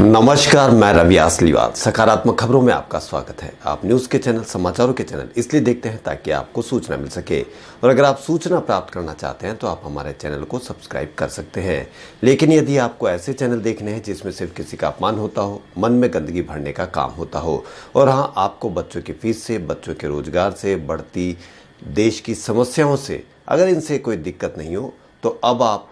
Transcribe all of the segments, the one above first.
नमस्कार, मैं रवि आसलीवाल। सकारात्मक खबरों में आपका स्वागत है। आप न्यूज़ के चैनल, समाचारों के चैनल इसलिए देखते हैं ताकि आपको सूचना मिल सके, और अगर आप सूचना प्राप्त करना चाहते हैं तो आप हमारे चैनल को सब्सक्राइब कर सकते हैं। लेकिन यदि आपको ऐसे चैनल देखने हैं जिसमें सिर्फ किसी का अपमान होता हो, मन में गंदगी भरने का काम होता हो, और हाँ, आपको बच्चों की फीस से, बच्चों के रोजगार से, बढ़ती देश की समस्याओं से अगर इनसे कोई दिक्कत नहीं हो, तो अब आप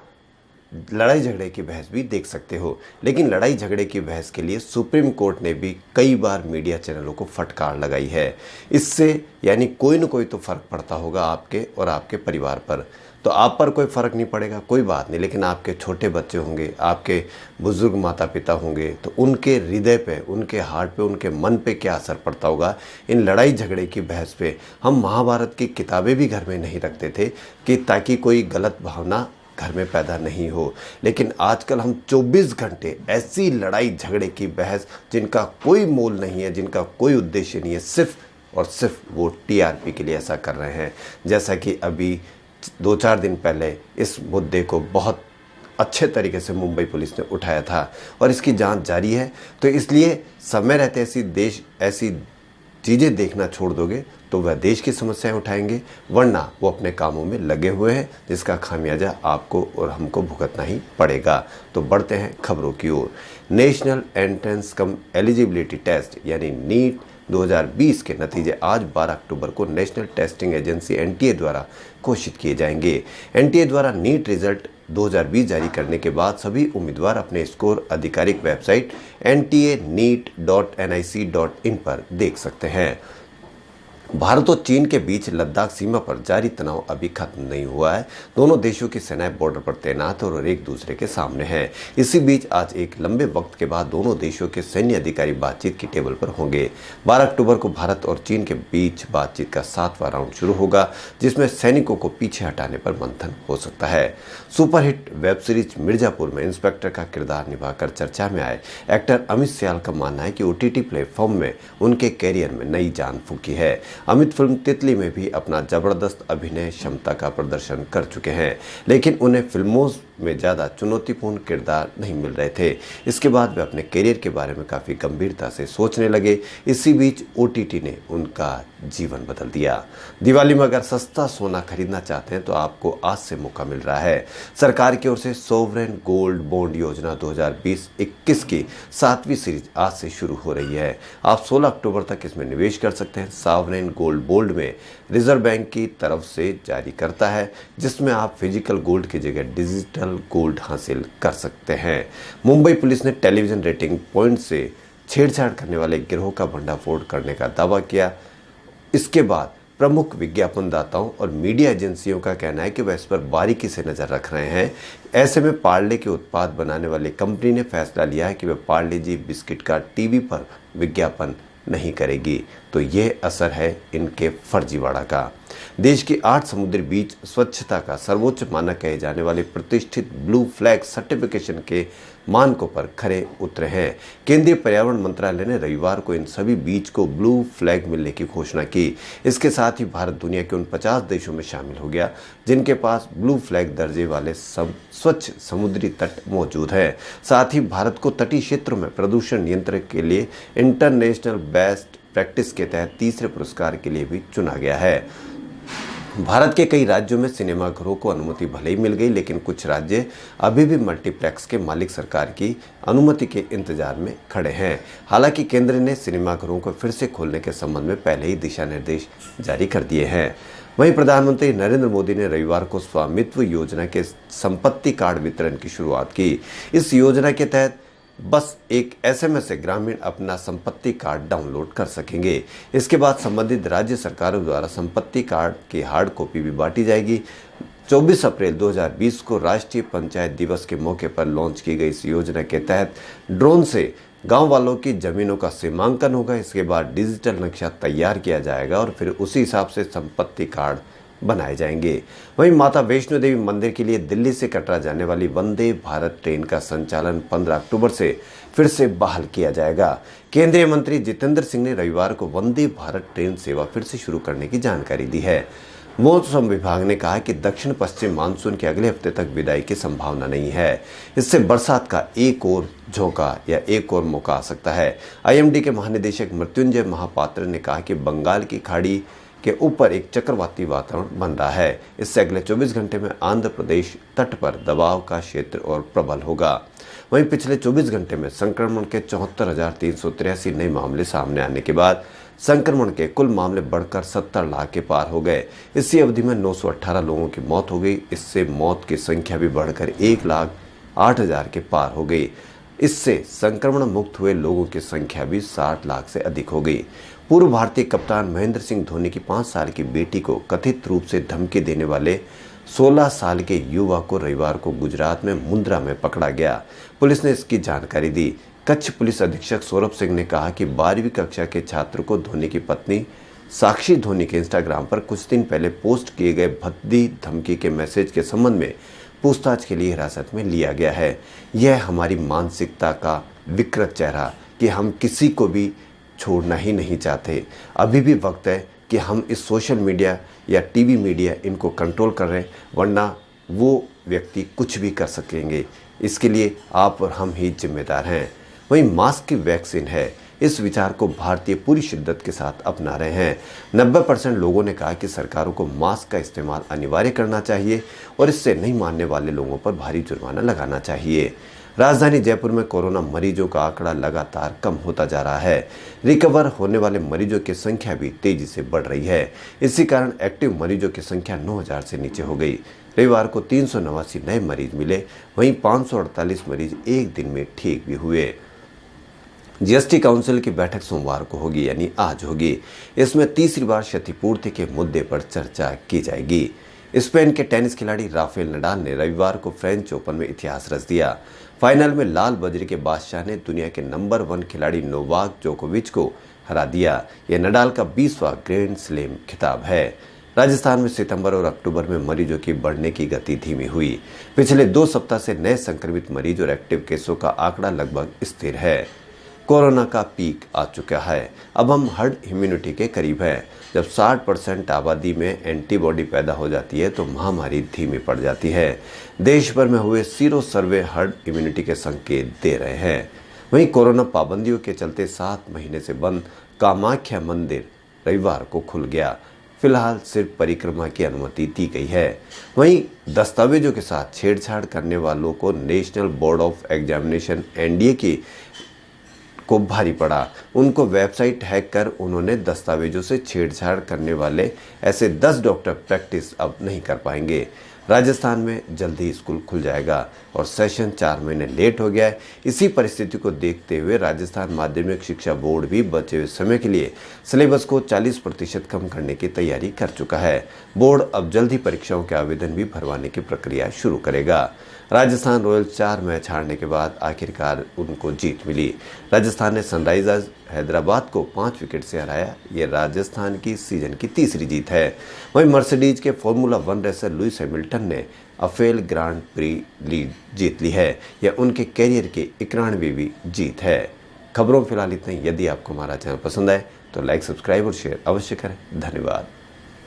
लड़ाई झगड़े की बहस भी देख सकते हो। लेकिन लड़ाई झगड़े की बहस के लिए सुप्रीम कोर्ट ने भी कई बार मीडिया चैनलों को फटकार लगाई है। इससे यानी कोई न कोई तो फ़र्क पड़ता होगा आपके और आपके परिवार पर। तो आप पर कोई फ़र्क नहीं पड़ेगा, कोई बात नहीं, लेकिन आपके छोटे बच्चे होंगे, आपके बुज़ुर्ग माता पिता होंगे, तो उनके हृदय पे, उनके हार्ट पे, उनके मन पे क्या असर पड़ता होगा इन लड़ाई झगड़े की बहस पे। हम महाभारत की किताबें भी घर में नहीं रखते थे कि ताकि कोई गलत भावना घर में पैदा नहीं हो। लेकिन आजकल हम 24 घंटे ऐसी लड़ाई झगड़े की बहस जिनका कोई मोल नहीं है, जिनका कोई उद्देश्य नहीं है, सिर्फ और सिर्फ वो टीआरपी के लिए ऐसा कर रहे हैं। जैसा कि अभी 2-4 दिन पहले इस मुद्दे को बहुत अच्छे तरीके से मुंबई पुलिस ने उठाया था और इसकी जांच जारी है। तो इसलिए समय रहते ऐसी चीज़ें देखना छोड़ दोगे तो वह देश की समस्याएं उठाएंगे, वरना वो अपने कामों में लगे हुए हैं, जिसका खामियाजा आपको और हमको भुगतना ही पड़ेगा। तो बढ़ते हैं खबरों की ओर। नेशनल एंट्रेंस कम एलिजिबिलिटी टेस्ट यानी नीट 2020 के नतीजे आज 12 अक्टूबर को नेशनल टेस्टिंग एजेंसी एनटीए द्वारा घोषित किए जाएंगे। एनटीए द्वारा नीट रिजल्ट 2020 जारी करने के बाद सभी उम्मीदवार अपने स्कोर आधिकारिक वेबसाइट nta.neet.nic.in पर देख सकते हैं। भारत और चीन के बीच लद्दाख सीमा पर जारी तनाव अभी खत्म नहीं हुआ है। दोनों देशों की सेनाएं बॉर्डर पर तैनात और एक दूसरे के सामने हैं। इसी बीच आज एक लंबे वक्त के बाद दोनों देशों के सैन्य अधिकारी बातचीत की टेबल पर होंगे। 12 अक्टूबर को भारत और चीन के बीच बातचीत का 7वां राउंड शुरू होगा, जिसमें सैनिकों को पीछे हटाने पर मंथन हो सकता है। सुपरहिट वेब सीरीज मिर्जापुर में इंस्पेक्टर का किरदार निभाकर चर्चा में आए एक्टर अमित सियाल का मानना है कि ओटीटी प्लेटफॉर्म में उनके कैरियर में नई जान फूंकी है। अमित फिल्म तितली में भी अपना जबरदस्त अभिनय क्षमता का प्रदर्शन कर चुके हैं, लेकिन उन्हें फिल्मों में ज़्यादा चुनौतीपूर्ण किरदार नहीं मिल रहे थे। इसके बाद वे अपने करियर के बारे में काफ़ी गंभीरता से सोचने लगे। इसी बीच ओटीटी ने उनका जीवन बदल दिया। दिवाली में अगर सस्ता सोना खरीदना चाहते हैं तो आपको आज से मौका मिल रहा है। सरकार की ओर से सोवरेन गोल्ड बॉन्ड योजना 2020-21 की 7वीं सीरीज आज से शुरू हो रही है। आप 16 अक्टूबर तक इसमें निवेश कर सकते हैं। सोवरेन गोल्ड बॉन्ड में रिजर्व बैंक की तरफ से जारी करता है, जिसमें आप फिजिकल गोल्ड की जगह डिजिटल गोल्ड हासिल कर सकते हैं। मुंबई पुलिस ने टेलीविजन रेटिंग पॉइंट से छेड़छाड़ करने वाले गिरोह का भंडाफोड़ करने का दावा किया। इसके बाद प्रमुख विज्ञापनदाताओं और मीडिया एजेंसियों का कहना है कि वह इस पर बारीकी से नज़र रख रहे हैं। ऐसे में पार्ले के उत्पाद बनाने वाली कंपनी ने फैसला लिया है कि वह पार्ले जी बिस्किट का टीवी पर विज्ञापन नहीं करेगी। तो ये असर है इनके फर्जीवाड़ा का। देश की 8 समुद्री बीच स्वच्छता का सर्वोच्च मानक कहे जाने वाले प्रतिष्ठित ब्लू फ्लैग सर्टिफिकेशन के मानकों पर खरे उतरे हैं। केंद्रीय पर्यावरण मंत्रालय ने रविवार को इन सभी बीच को ब्लू फ्लैग मिलने की घोषणा की। इसके साथ ही भारत दुनिया के उन 50 देशों में शामिल हो गया जिनके पास ब्लू फ्लैग दर्जे वाले स्वच्छ समुद्री तट मौजूद हैं। साथ ही भारत को तटीय क्षेत्रों में प्रदूषण नियंत्रण के लिए इंटरनेशनल बेस्ट प्रैक्टिस के तहत तीसरे पुरस्कार के लिए भी चुना गया है। भारत के कई राज्यों में सिनेमाघरों को अनुमति भले ही मिल गई, लेकिन कुछ राज्य अभी भी मल्टीप्लेक्स के मालिक सरकार की अनुमति के इंतजार में खड़े हैं। हालांकि केंद्र ने सिनेमाघरों को फिर से खोलने के संबंध में पहले ही दिशा निर्देश जारी कर दिए हैं। वहीं प्रधानमंत्री नरेंद्र मोदी ने रविवार को स्वामित्व योजना के संपत्ति कार्ड वितरण की शुरुआत की। इस योजना के तहत बस एक एसएमएस से ग्रामीण अपना संपत्ति कार्ड डाउनलोड कर सकेंगे। इसके बाद संबंधित राज्य सरकारों द्वारा संपत्ति कार्ड की हार्ड कॉपी भी बांटी जाएगी। 24 अप्रैल 2020 को राष्ट्रीय पंचायत दिवस के मौके पर लॉन्च की गई इस योजना के तहत ड्रोन से गांव वालों की जमीनों का सीमांकन होगा। इसके बाद डिजिटल नक्शा तैयार किया जाएगा और फिर उसी हिसाब से संपत्ति कार्ड बनाए जाएंगे। वहीं माता वैष्णो देवी मंदिर के लिए दिल्ली से कटरा जाने वाली वंदे भारत ट्रेन का संचालन 15 अक्टूबर से फिर से बहाल किया जाएगा। केंद्रीय मंत्री जितेंद्र सिंह ने रविवार को वंदे भारत ट्रेन सेवा फिर से शुरू करने की जानकारी दी है। मौसम विभाग ने कहा कि दक्षिण पश्चिम मानसून के अगले हफ्ते तक विदाई की संभावना नहीं है। इससे बरसात का एक और झोंका या एक और मौका आ सकता है। आईएमडी के महानिदेशक मृत्युंजय महापात्र ने कहा कि बंगाल की खाड़ी के ऊपर एक चक्रवाती वातावरण बन रहा है। इससे अगले 24 घंटे में आंध्र प्रदेश तट पर दबाव का क्षेत्र और प्रबल होगा। वहीं पिछले 24 घंटे में संक्रमण के 74,383 नए मामले सामने आने के बाद संक्रमण के कुल मामले बढ़कर 70 लाख के पार हो गए। इसी अवधि में 918 लोगों की मौत हो गई। इससे मौत की संख्या भी बढ़कर 1,08,000 के पार हो गई। इससे संक्रमण मुक्त हुए लोगों की संख्या भी 60 लाख से अधिक हो गई। पूर्व भारतीय कप्तान महेंद्र सिंह धोनी की 5 साल की बेटी को कथित रूप से धमकी देने वाले 16 साल के युवक को रविवार को गुजरात में मुंद्रा में पकड़ा गया। पुलिस ने इसकी जानकारी दी। कच्छ पुलिस अधीक्षक सौरभ सिंह ने कहा कि 12वीं कक्षा के छात्र को धोनी की पत्नी साक्षी धोनी के इंस्टाग्राम पर कुछ दिन पहले पोस्ट किए गए भद्दी धमकी के मैसेज के संबंध में पूछताछ के लिए हिरासत में लिया गया है। यह हमारी मानसिकता का विकृत चेहरा कि हम किसी को भी छोड़ना ही नहीं चाहते। अभी भी वक्त है कि हम इस सोशल मीडिया या टीवी मीडिया इनको कंट्रोल कर रहे हैं, वरना वो व्यक्ति कुछ भी कर सकेंगे। इसके लिए आप और हम ही जिम्मेदार हैं। वहीं मास्क की वैक्सीन है, इस विचार को भारतीय पूरी शिद्दत के साथ अपना रहे हैं। 90% लोगों ने कहा कि सरकारों को मास्क का इस्तेमाल अनिवार्य करना चाहिए और इससे नहीं मानने वाले लोगों पर भारी जुर्माना लगाना चाहिए। राजधानी जयपुर में कोरोना मरीजों का आंकड़ा लगातार कम होता जा रहा है। रिकवर होने वाले मरीजों की संख्या भी तेजी से बढ़ रही है। इसी कारण एक्टिव मरीजों की संख्या 9,000 से नीचे हो गई। रविवार को 389 नए मरीज मिले। वहीं 548 मरीज एक दिन में ठीक भी हुए। जीएसटी काउंसिल की बैठक सोमवार को होगी, यानी आज होगी। इसमें तीसरी बार क्षतिपूर्ति के मुद्दे पर चर्चा की जाएगी। स्पेन के टेनिस खिलाड़ी राफेल नडाल ने रविवार को फ्रेंच ओपन में इतिहास रच दिया। फाइनल में लाल बजरी के बादशाह ने दुनिया के नंबर 1 खिलाड़ी नोवाक जोकोविच को हरा दिया। यह नडाल का 20वां ग्रैंड स्लैम खिताब है। राजस्थान में सितंबर और अक्टूबर में मरीजों की बढ़ने की गति धीमी हुई। पिछले 2 सप्ताह से नए संक्रमित मरीज और एक्टिव केसों का आंकड़ा लगभग स्थिर है। कोरोना का पीक आ चुका है। अब हम हर्ड इम्यूनिटी के करीब हैं। जब 60% आबादी में एंटीबॉडी पैदा हो जाती है तो महामारी धीमी पड़ जाती है। देश भर में हुए सीरो सर्वे हर्ड इम्यूनिटी के संकेत दे रहे हैं। वहीं कोरोना पाबंदियों के चलते 7 महीने से बंद कामाख्या मंदिर रविवार को खुल गया। फिलहाल सिर्फ परिक्रमा की अनुमति दी गई है। वहीं दस्तावेजों के साथ छेड़छाड़ करने वालों को national board of examination NDA को भारी पड़ा। उनको वेबसाइट हैक कर उन्होंने दस्तावेजों से छेड़छाड़ करने वाले ऐसे 10 डॉक्टर प्रैक्टिस अब नहीं कर पाएंगे। राजस्थान में जल्द ही स्कूल खुल जाएगा और सेशन 4 महीने लेट हो गया है। इसी परिस्थिति को देखते हुए राजस्थान माध्यमिक शिक्षा बोर्ड भी बचे हुए समय के लिए सिलेबस को 40% कम करने की तैयारी कर चुका है। बोर्ड अब जल्द ही परीक्षाओं के आवेदन भी भरवाने की प्रक्रिया शुरू करेगा। राजस्थान रॉयल्स 4 मैच हारने के बाद आखिरकार उनको जीत मिली। राजस्थान ने सनराइजर्स हैदराबाद को 5 विकेट से हराया। ये राजस्थान की सीजन की तीसरी जीत है। वहीं मर्सिडीज के फॉर्मूला 1 रेसर लुइस हैमिल्टन ने अफेल ग्रांड प्री लीड जीत ली है। यह उनके कैरियर की 91वीं जीत है। खबरों फिलहाल इतना ही। यदि आपको हमारा चैनल पसंद आए तो लाइक, सब्सक्राइब और शेयर अवश्य करें। धन्यवाद।